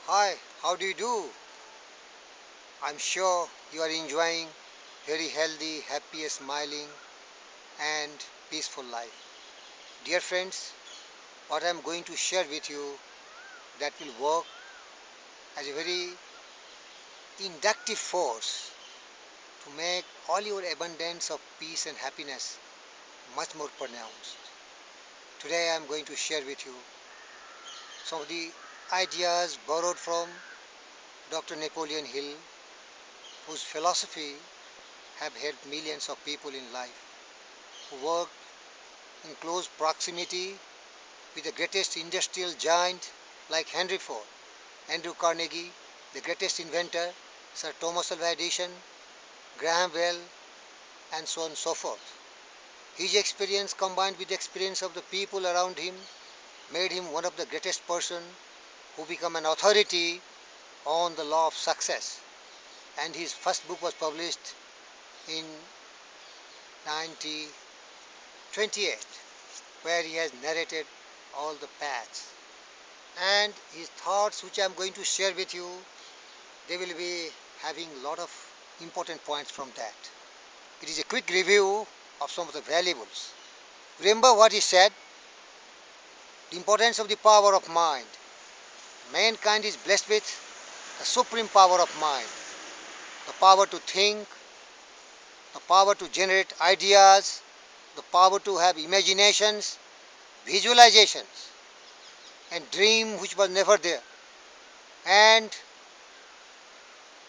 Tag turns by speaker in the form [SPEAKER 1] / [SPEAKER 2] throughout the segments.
[SPEAKER 1] Hi, how do you do? I'm sure you are enjoying very healthy, happy, smiling and peaceful life. Dear friends, what I'm going to share with you that will work as a very inductive force to make all your abundance of peace and happiness much more pronounced. Today I'm going to share with you some of the ideas borrowed from Dr. Napoleon Hill, whose philosophy have helped millions of people in life who work in close proximity with the greatest industrial giant like Henry Ford, Andrew Carnegie, the greatest inventor, Sir Thomas Alva Edison, Graham Bell, and so on and so forth. His experience combined with the experience of the people around him made him one of the greatest person who became an authority on the law of success. And his first book was published in 1928, where he has narrated all the paths. And his thoughts, which I am going to share with you, they will be having a lot of important points from that. It is a quick review of some of the valuables. Remember what he said, the importance of the power of mind. Mankind is blessed with the supreme power of mind, the power to think, the power to generate ideas, the power to have imaginations, visualizations, and dream which was never there, and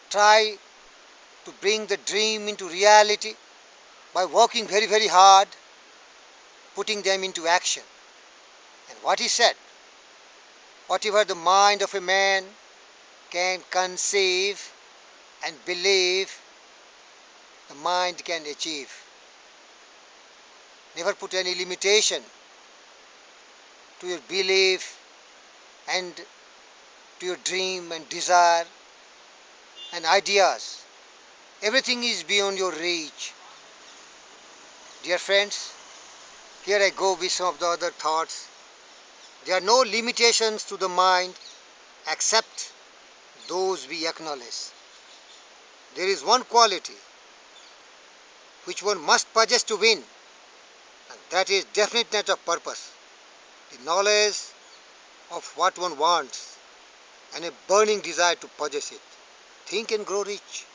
[SPEAKER 1] try to bring the dream into reality by working very, very hard, putting them into action. And what he said, whatever the mind of a man can conceive and believe, the mind can achieve. Never put any limitation to your belief and to your dream and desire and ideas. Everything is beyond your reach. Dear friends, here I go with some of the other thoughts. There are no limitations to the mind except those we acknowledge. There is one quality which one must possess to win, and that is definiteness of purpose, the knowledge of what one wants, and a burning desire to possess it. Think and grow rich.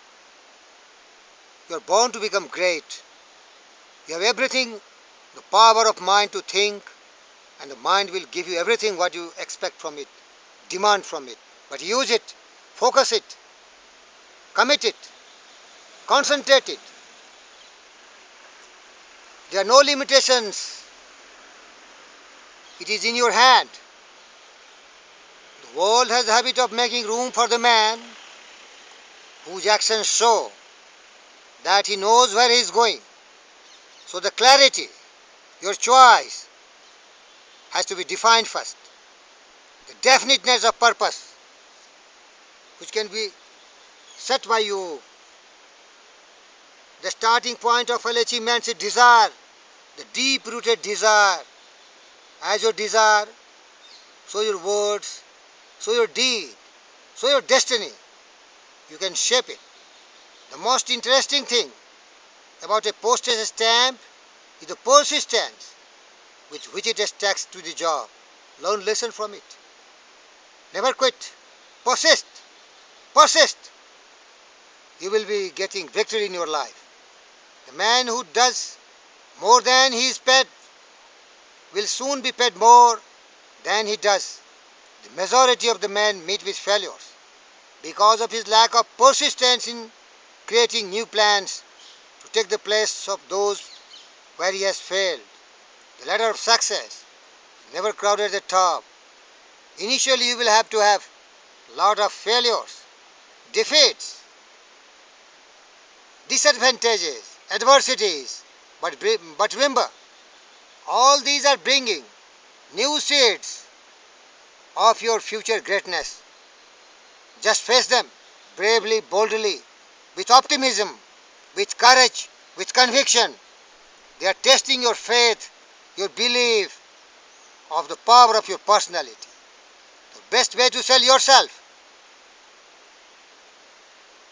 [SPEAKER 1] You are born to become great. You have everything, the power of mind to think, and the mind will give you everything what you expect from it, demand from it. But use it, focus it, commit it, concentrate it. There are no limitations. It is in your hand. The world has a habit of making room for the man whose actions show that he knows where he is going. So the clarity, your choice, has to be defined first. The definiteness of purpose, which can be set by you. The starting point of all achievements is desire, the deep-rooted desire. As your desire, so your words, so your deed, so your destiny. You can shape it. The most interesting thing about a postage stamp is the persistence with which it sticks to the job. Learn lesson from it. Never quit. Persist. Persist. You will be getting victory in your life. The man who does more than he is paid will soon be paid more than he does. The majority of the men meet with failures because of his lack of persistence in creating new plans to take the place of those where he has failed. The ladder of success is never crowded at the top. Initially, you will have to have a lot of failures, defeats, disadvantages, adversities. But remember, all these are bringing new seeds of your future greatness. Just face them bravely, boldly, with optimism, with courage, with conviction. They are testing your faith, your belief of the power of your personality. The best way to sell yourself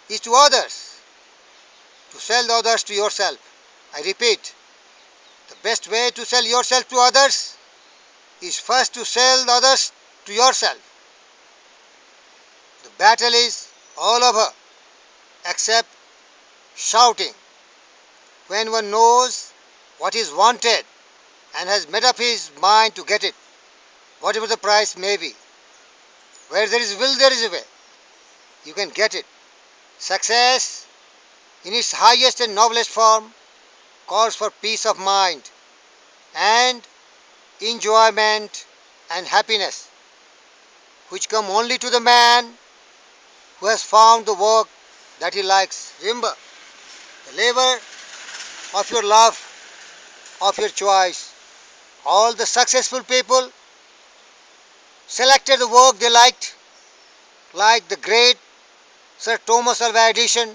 [SPEAKER 1] is to others, to sell the others to yourself. I repeat, the best way to sell yourself to others is first to sell the others to yourself. The battle is all over except shouting. When one knows what is wanted and has made up his mind to get it, whatever the price may be, where there is will, there is a way. You can get it. Success, in its highest and noblest form, calls for peace of mind and enjoyment and happiness, which come only to the man who has found the work that he likes. Remember, the labor of your love, of your choice. All the successful people selected the work they liked, like the great Sir Thomas Alva Edison.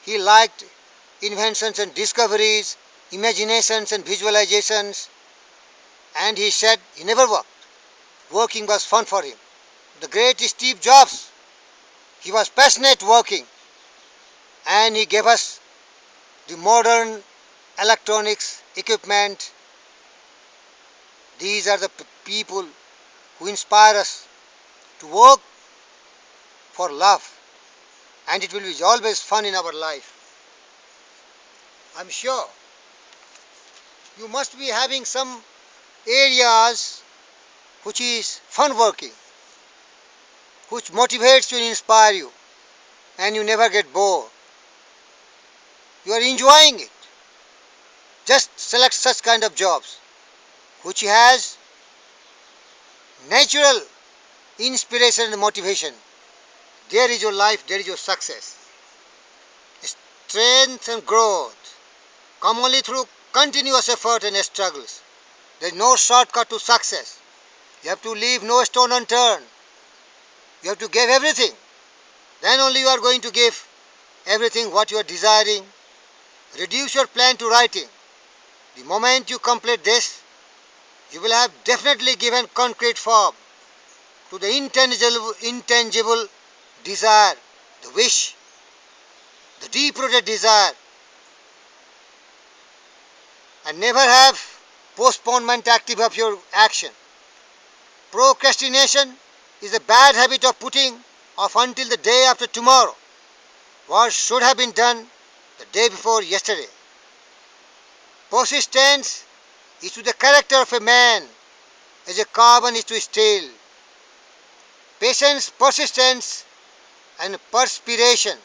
[SPEAKER 1] He liked inventions and discoveries, imaginations and visualizations, and he said he never worked. Working was fun for him. The great Steve Jobs, he was passionate working, and he gave us the modern electronics equipment. These are the people who inspire us to work for love, and it will be always fun in our life. I'm sure you must be having some areas which is fun working, which motivates you and inspire you, and you never get bored. You are enjoying it. Just select such kind of jobs which has natural inspiration and motivation. There is your life, there is your success. Strength and growth come only through continuous effort and struggles. There is no shortcut to success. You have to leave no stone unturned. You have to give everything. Then only you are going to give everything what you are desiring. Reduce your plan to writing. The moment you complete this, you will have definitely given concrete form to the intangible desire, the wish, the deep-rooted desire, and never have postponement active of your action. Procrastination is a bad habit of putting off until the day after tomorrow what should have been done the day before yesterday. Persistence is to the character of a man as a carbon is to steel. Patience, persistence, and perspiration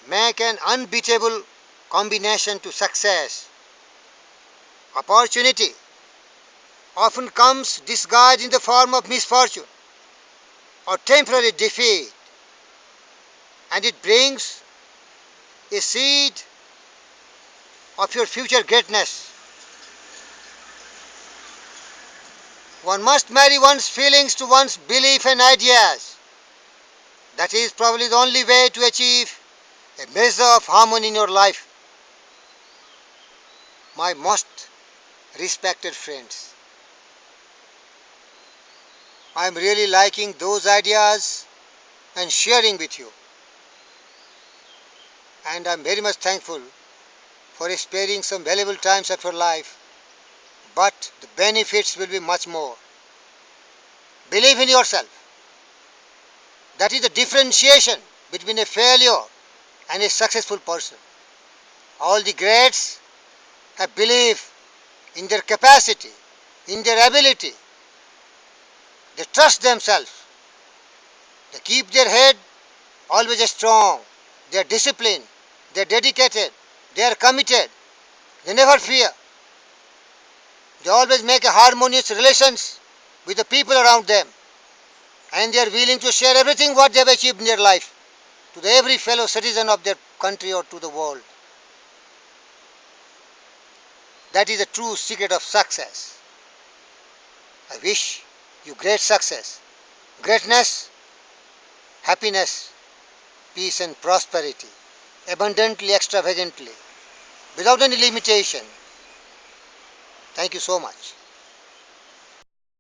[SPEAKER 1] make an unbeatable combination to success. Opportunity often comes disguised in the form of misfortune or temporary defeat, and it brings a seed of your future greatness. One must marry one's feelings to one's belief and ideas. That is probably the only way to achieve a measure of harmony in your life. My most respected friends, I am really liking those ideas and sharing with you. And I am very much thankful for sparing some valuable times of your life. But the benefits will be much more. Believe in yourself. That is the differentiation between a failure and a successful person. All the greats have belief in their capacity, in their ability. They trust themselves. They keep their head always strong. They are disciplined. They are dedicated. They are committed. They never fear. They always make a harmonious relations with the people around them. And they are willing to share everything what they have achieved in their life to every fellow citizen of their country or to the world. That is the true secret of success. I wish you great success, greatness, happiness, peace and prosperity, abundantly, extravagantly, without any limitation. Thank you so much.